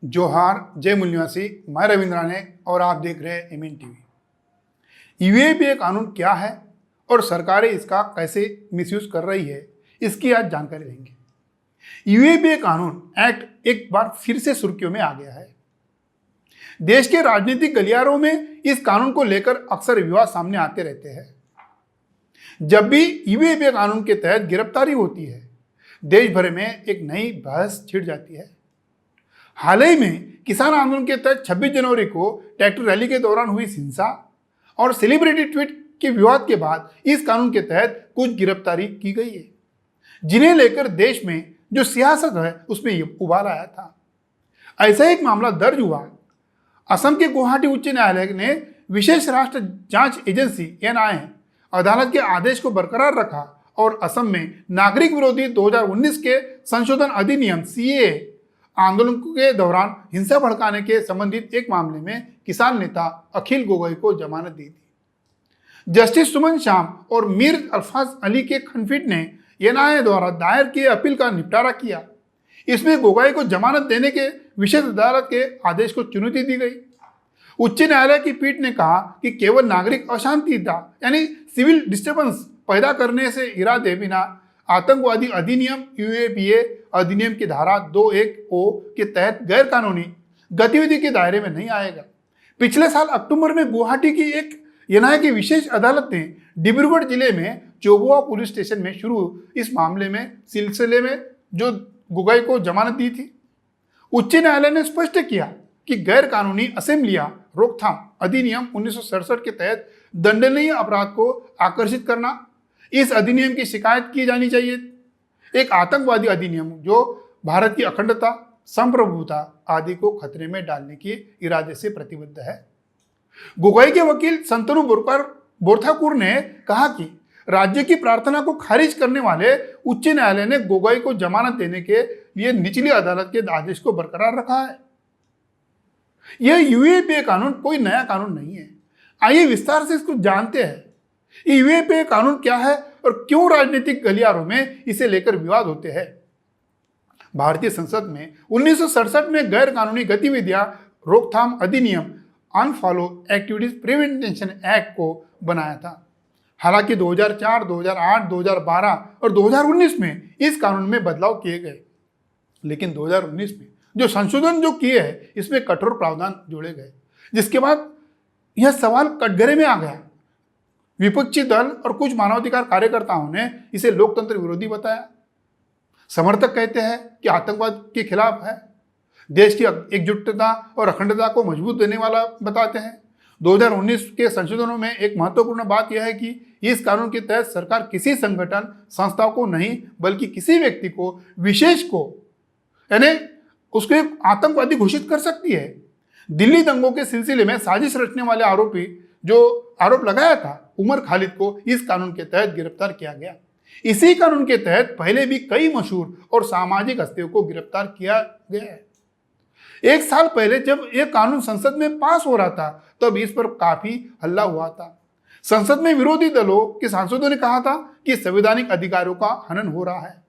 जोहार, जय मूल निवासी। मैं रविंद्रा ने और आप देख रहे हैं एमएन टीवी। यूएपीए कानून क्या है और सरकारें इसका कैसे मिसयूज कर रही है, इसकी आज जानकारी लेंगे। यूएपीए कानून एक्ट एक बार फिर से सुर्खियों में आ गया है। देश के राजनीतिक गलियारों में इस कानून को लेकर अक्सर विवाद सामने आते रहते हैं। जब भी यूएपीए कानून के तहत गिरफ्तारी होती है, देश भर में एक नई बहस छिड़ जाती है। हाल ही में किसान आंदोलन के तहत 26 जनवरी को ट्रैक्टर रैली के दौरान हुई हिंसा और सेलिब्रिटी ट्वीट के विवाद के बाद इस कानून के तहत कुछ गिरफ्तारी की गई है, जिन्हें लेकर देश में जो सियासत है उसमें उबाल आया था। ऐसा एक मामला दर्ज हुआ। असम के गुवाहाटी उच्च न्यायालय ने विशेष राष्ट्र जांच एजेंसी एनआईए अदालत के आदेश को बरकरार रखा और असम में नागरिक विरोधी 2019 के संशोधन अधिनियम सीएए आंदोलन के दौरान हिंसा भड़काने के संबंधित एक मामले में किसान नेता अखिल गोगोई को जमानत दी थी। जस्टिस सुमन श्याम और मीर अल्फाज अली के खंडपीठ ने एनआईए द्वारा दायर किए अपील का निपटारा किया। इसमें गोगोई को जमानत देने के विशेष अदालत के आदेश को चुनौती दी गई। उच्च न्यायालय की पीठ ने कहा कि केवल नागरिक अशांतिता यानी सिविल डिस्टर्बेंस पैदा करने से इरादे बिना आतंकवादी अधिनियम यूएपीए अधिनियम की धारा 21O के तहत गैर कानूनी गतिविधि के दायरे में नहीं आएगा। पिछले साल अक्टूबर में गुवाहाटी की एक एनआईए की विशेष अदालत ने डिब्रूगढ़ जिले में चोबुआ पुलिस स्टेशन में शुरू इस मामले में सिलसिले में जो गोगोई को जमानत दी थी। उच्च न्यायालय ने स्पष्ट किया कि गैर कानूनी असेंबलियां रोकथाम अधिनियम 1967 के तहत दंडनीय अपराध को आकर्षित करना, इस अधिनियम की शिकायत की जानी चाहिए। एक आतंकवादी अधिनियम जो भारत की अखंडता, संप्रभुता आदि को खतरे में डालने के इरादे से प्रतिबद्ध है। गोगोई के वकील संतनु बोरठाकुर ने कहा कि राज्य की प्रार्थना को खारिज करने वाले उच्च न्यायालय ने गोगोई को जमानत देने के लिए निचली अदालत के आदेश को बरकरार रखा है। यह यूएपीए कानून कोई नया कानून नहीं है। आइए विस्तार से इसको जानते हैं। यूएपीए कानून क्या है और क्यों राजनीतिक गलियारों में इसे लेकर विवाद होते हैं। भारतीय संसद में 1967 में गैर कानूनी गतिविधियां रोकथाम अधिनियम अनफॉलो एक्टिविटीज प्रिवेंशन एक्ट को बनाया था। हालांकि 2004, 2008, 2012 और 2019 में इस कानून में बदलाव किए गए, लेकिन 2019 में जो संशोधन जो किए हैं इसमें कठोर प्रावधान जोड़े गए, जिसके बाद यह सवाल कटघरे में आ गया। विपक्षी दल और कुछ मानवाधिकार कार्यकर्ताओं ने इसे लोकतंत्र विरोधी बताया। समर्थक कहते हैं कि आतंकवाद के खिलाफ है, देश की एकजुटता और अखंडता को मजबूत देने वाला बताते हैं। 2019 के संशोधनों में एक महत्वपूर्ण बात यह है कि इस कानून के तहत सरकार किसी संगठन संस्था को नहीं बल्कि किसी व्यक्ति को विशेष को यानी उसको एक आतंकवादी घोषित कर सकती है। दिल्ली दंगों के सिलसिले में साजिश रचने वाले आरोपी जो आरोप लगाया था उमर खालिद को इस कानून के तहत गिरफ्तार किया गया। इसी कानून के तहत पहले भी कई मशहूर और सामाजिक हस्तियों को गिरफ्तार किया गया है। एक साल पहले जब यह कानून संसद में पास हो रहा था तब इस पर काफी हल्ला हुआ था। संसद में विरोधी दलों के सांसदों ने कहा था कि संवैधानिक अधिकारों का हनन हो रहा है।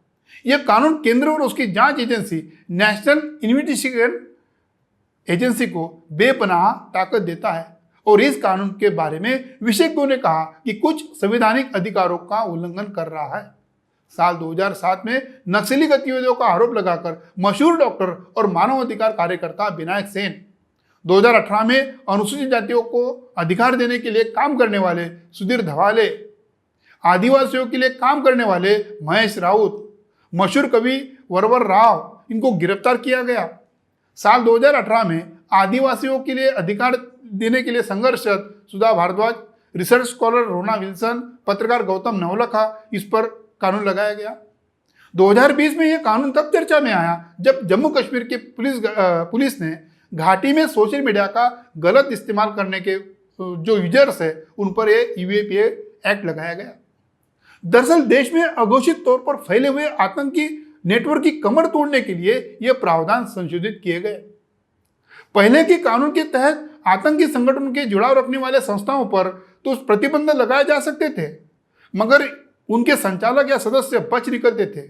यह कानून केंद्र और उसकी जांच एजेंसी नेशनल इन्वेस्टिगेशन एजेंसी को बेपनाह ताकत देता है और इस कानून के बारे में विशेषज्ञों ने कहा कि कुछ संवैधानिक अधिकारों का उल्लंघन कर रहा है। साल 2007 में नक्सली गतिविधियों का आरोप लगाकर मशहूर डॉक्टर और मानवाधिकार कार्यकर्ता विनायक सेन, 2018 में अनुसूचित जातियों को अधिकार देने के लिए काम करने वाले सुधीर धवाले, आदिवासियों के लिए काम करने वाले महेश राउत, मशहूर कवि वरवर राव, इनको गिरफ्तार किया गया। साल 2018 में आदिवासियों के लिए अधिकार देने के लिए संघर्षरत सुधा भारद्वाज, रिसर्च स्कॉलर रोना विल्सन, पत्रकार गौतम नवलखा, इस पर कानून लगाया गया। 2020 में यह कानून तब चर्चा में आया जब जम्मू कश्मीर के पुलिस ने घाटी में सोशल मीडिया का गलत इस्तेमाल करने के जो यूजर्स है उन पर यह यूएपीए एक्ट लगाया गया। दरअसल देश में अघोषित तौर पर फैले हुए आतंकी नेटवर्क की कमर तोड़ने के लिए यह प्रावधान संशोधित किए गए। पहले के कानून के तहत आतंकी संगठन के जुड़ाव रखने वाले संस्थाओं पर तो प्रतिबंध लगाए जा सकते थे, मगर उनके संचालक या सदस्य बच निकलते थे।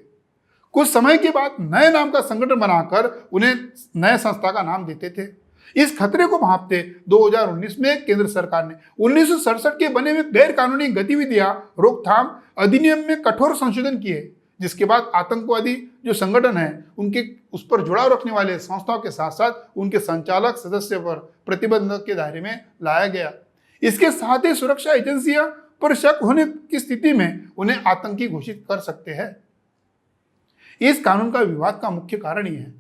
कुछ समय के बाद नए नाम का संगठन बनाकर उन्हें नए संस्था का नाम देते थे। इस खतरे को भांपते 2019 में केंद्र सरकार ने 1967 के बने हुए गैर कानूनी गतिविधियां रोकथाम अधिनियम में कठोर संशोधन किए, जिसके बाद आतंकवादी जो संगठन है उनके उस पर जुड़ाव रखने वाले संस्थाओं के साथ साथ उनके संचालक सदस्य पर प्रतिबंध के दायरे में लाया गया। इसके साथ ही सुरक्षा एजेंसियां पर शक होने की स्थिति में उन्हें आतंकी घोषित कर सकते हैं। इस कानून का विवाद का मुख्य कारण यह है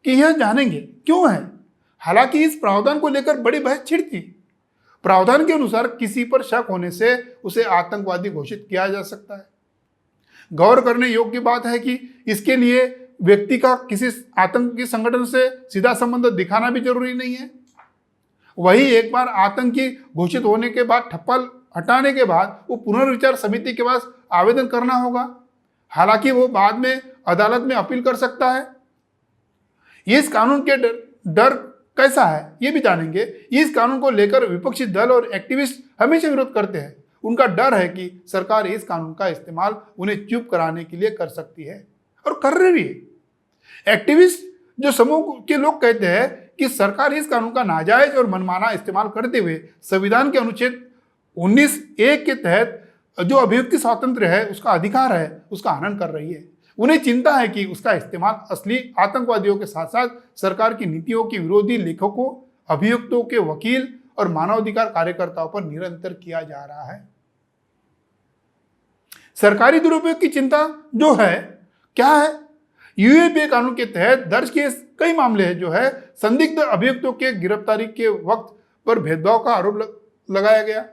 कि यह जानेंगे क्यों है। हालांकि इस प्रावधान को लेकर बड़ी बहस छिड़ी थी। प्रावधान के अनुसार किसी पर शक होने से उसे आतंकवादी घोषित किया जा सकता है। गौर करने योग्य बात है कि इसके लिए व्यक्ति का किसी आतंकी संगठन से सीधा संबंध दिखाना भी जरूरी नहीं है। वही एक बार आतंकी घोषित होने के बाद ठप्पा हटाने के बाद वो पुनर्विचार समिति के पास आवेदन करना होगा। हालांकि वो बाद में अदालत में अपील कर सकता है। इस कानून के डर कैसा है ये भी जानेंगे। इस कानून को लेकर विपक्षी दल और एक्टिविस्ट हमेशा विरोध करते हैं। उनका डर है कि सरकार इस कानून का इस्तेमाल उन्हें चुप कराने के लिए कर सकती है और कर रही भी है। एक्टिविस्ट जो समूह के लोग कहते हैं कि सरकार इस कानून का नाजायज और मनमाना इस्तेमाल करते हुए संविधान के अनुच्छेद 19(a) के तहत जो अभिव्यक्ति स्वातंत्र्य है, उसका अधिकार है, उसका हनन कर रही है। उन्हें चिंता है कि उसका इस्तेमाल असली आतंकवादियों के साथ साथ सरकार की नीतियों के विरोधी लेखकों, अभियुक्तों के वकील और मानवाधिकार कार्यकर्ताओं पर निरंतर किया जा रहा है। सरकारी दुरुपयोग की चिंता जो है क्या है? यूएपीए कानून के तहत दर्ज किए कई मामले हैं जो है संदिग्ध अभियुक्तों के गिरफ्तारी के वक्त पर भेदभाव का आरोप लगाया गया।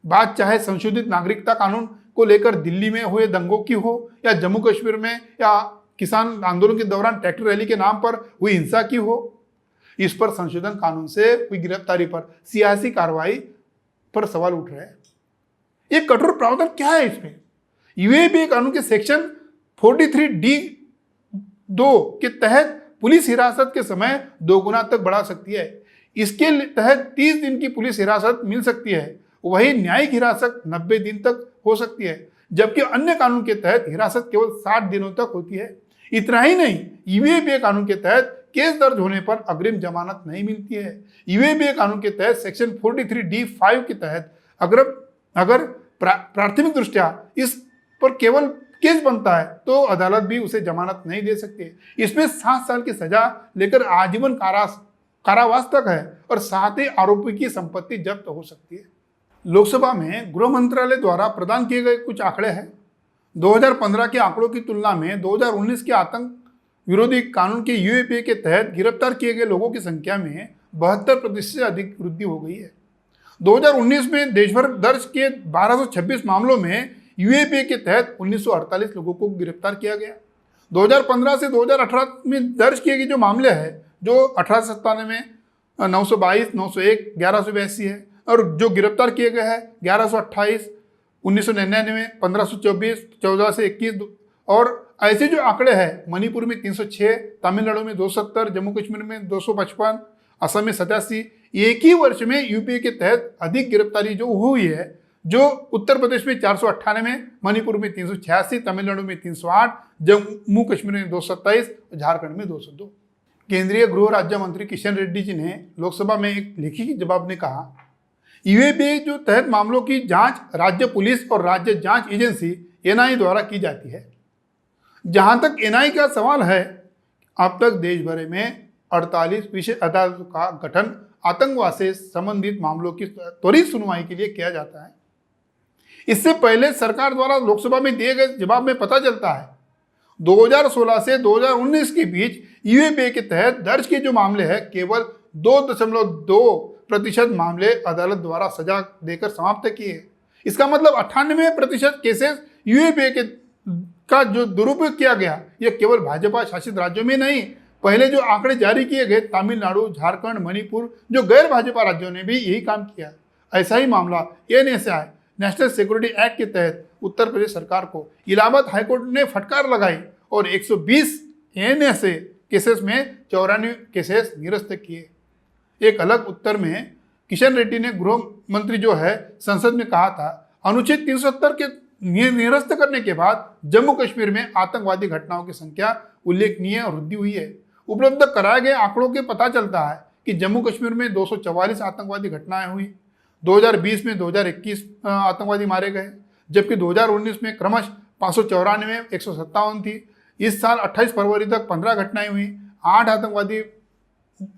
बात चाहे संशोधित नागरिकता कानून को लेकर दिल्ली में हुए दंगों की हो, या जम्मू कश्मीर में या किसान आंदोलन के दौरान ट्रैक्टर रैली के नाम पर हुई हिंसा की हो, इस पर संशोधन कानून से हुई गिरफ्तारी पर सियासी कार्रवाई पर सवाल उठ रहे हैं। ये कठोर प्रावधान क्या है इसमें? यूएपीए कानून के सेक्शन 43D(2) के तहत पुलिस हिरासत के समय 2 गुना तक बढ़ा सकती है। इसके तहत 30 दिन की पुलिस हिरासत मिल सकती है। वही न्यायिक हिरासत 90 दिन तक हो सकती है, जबकि अन्य कानून के तहत हिरासत केवल 60 दिनों तक होती है। इतना ही नहीं, यूएपीए कानून के तहत केस दर्ज होने पर अग्रिम जमानत नहीं मिलती है। यूएपीए कानून के तहत सेक्शन 43D(5) के तहत अगर प्राथमिक दृष्टया इस पर केवल केस बनता है तो अदालत भी उसे जमानत नहीं दे सकती। इसमें 7 साल की सजा लेकर आजीवन कारावास तक है और साथ ही आरोपी की संपत्ति जब्त हो सकती है। लोकसभा में गृह मंत्रालय द्वारा प्रदान किए गए कुछ आंकड़े हैं। 2015 के आंकड़ों की तुलना में 2019 के आतंक विरोधी कानून के यूएपीए के तहत गिरफ्तार किए गए लोगों की संख्या में 72% से अधिक वृद्धि हो गई है। 2019 में देशभर दर्ज किए 1226 मामलों में यूएपीए के तहत 1948 लोगों को गिरफ्तार किया गया। 2015 से 2018 में दर्ज किए गए जो मामले हैं, जो 1897 में 922, 901, 1182 है, और जो गिरफ्तार किए गए हैं 1128, 1999, 1524, 14 से 21, और ऐसे जो आंकड़े हैं मणिपुर में 306, तमिलनाडु में 270, जम्मू कश्मीर में 255, असम में 87। एक ही वर्ष में यूपीए के तहत अधिक गिरफ्तारी जो हुई है, जो उत्तर प्रदेश में 498, मणिपुर में 386, तमिलनाडु में 308, जम्मू कश्मीर में 227, झारखंड में 202। केंद्रीय गृह राज्य मंत्री किशन रेड्डी जी ने लोकसभा में एक लिखित जवाब में कहा, यूएपीए जो तहत मामलों की जांच राज्य पुलिस और राज्य जांच एजेंसी एनआई द्वारा की जाती है। जहां तक एनआई का सवाल है, अब तक देश भर में 48 विशेष अदालतों का गठन आतंकवाद से संबंधित मामलों की त्वरित सुनवाई के लिए किया जाता है। इससे पहले सरकार द्वारा लोकसभा में दिए गए जवाब में पता चलता है 2016 से 2019 के बीच यूएपीए के तहत दर्ज किए जो मामले हैं, केवल 2.2% मामले अदालत द्वारा सजा देकर समाप्त किए। इसका मतलब 98% केसेस यूएपीए का जो दुरुपयोग किया गया, यह केवल भाजपा शासित राज्यों में नहीं, पहले जो आंकड़े जारी किए गए तमिलनाडु, झारखंड, मणिपुर, जो गैर भाजपा राज्यों ने भी यही काम किया। ऐसा ही मामला एनएसए नेशनल सिक्योरिटी एक्ट के तहत उत्तर प्रदेश सरकार को इलाहाबाद हाईकोर्ट ने फटकार लगाई और 120 एनएसए केसेस में 94 केसेस निरस्त किए। एक अलग उत्तर में किशन रेड्डी ने गृह मंत्री जो है संसद में कहा था, अनुच्छेद 370 के निरस्त करने के बाद जम्मू कश्मीर में आतंकवादी घटनाओं की संख्या उल्लेखनीय वृद्धि हुई है। उपलब्ध कराए गए आंकड़ों के पता चलता है कि जम्मू कश्मीर में 244 आतंकवादी घटनाएं हुई। 2020 में 2021 आतंकवादी मारे गए, जबकि 2019 में क्रमश 594, 157 थी। इस साल 28 फरवरी तक 15 घटनाएं हुई, 8 आतंकवादी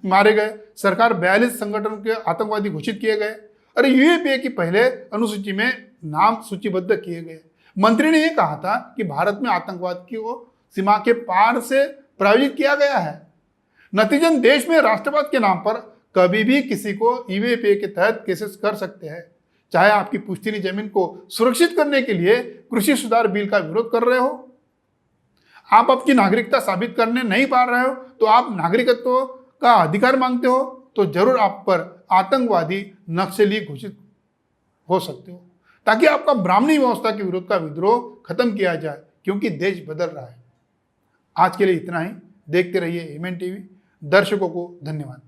मारे गए। सरकार 42 संगठनों के आतंकवादी घोषित किए गए। और यूएपीए की पहले अनुसूची में नाम सूचीबद्ध किए गए। मंत्री ने यह कहा था कि भारत में आतंकवाद को सीमा के पार से प्रायोजित किया गया है। नतीजन देश में राष्ट्रवाद के नाम पर कभी भी किसी को यूएपीए के तहत केसेस कर सकते हैं। चाहे आपकी पुश्तैनी जमीन को सुरक्षित करने के लिए कृषि सुधार बिल का विरोध कर रहे हो, आप अपनी नागरिकता साबित करने नहीं पा रहे हो, तो आप नागरिकत्व का अधिकार मांगते हो, तो जरूर आप पर आतंकवादी नक्सली घोषित हो सकते हो, ताकि आपका ब्राह्मणी व्यवस्था के विरोध का विद्रोह खत्म किया जाए, क्योंकि देश बदल रहा है। आज के लिए इतना ही। देखते रहिए एमएन टीवी। दर्शकों को धन्यवाद।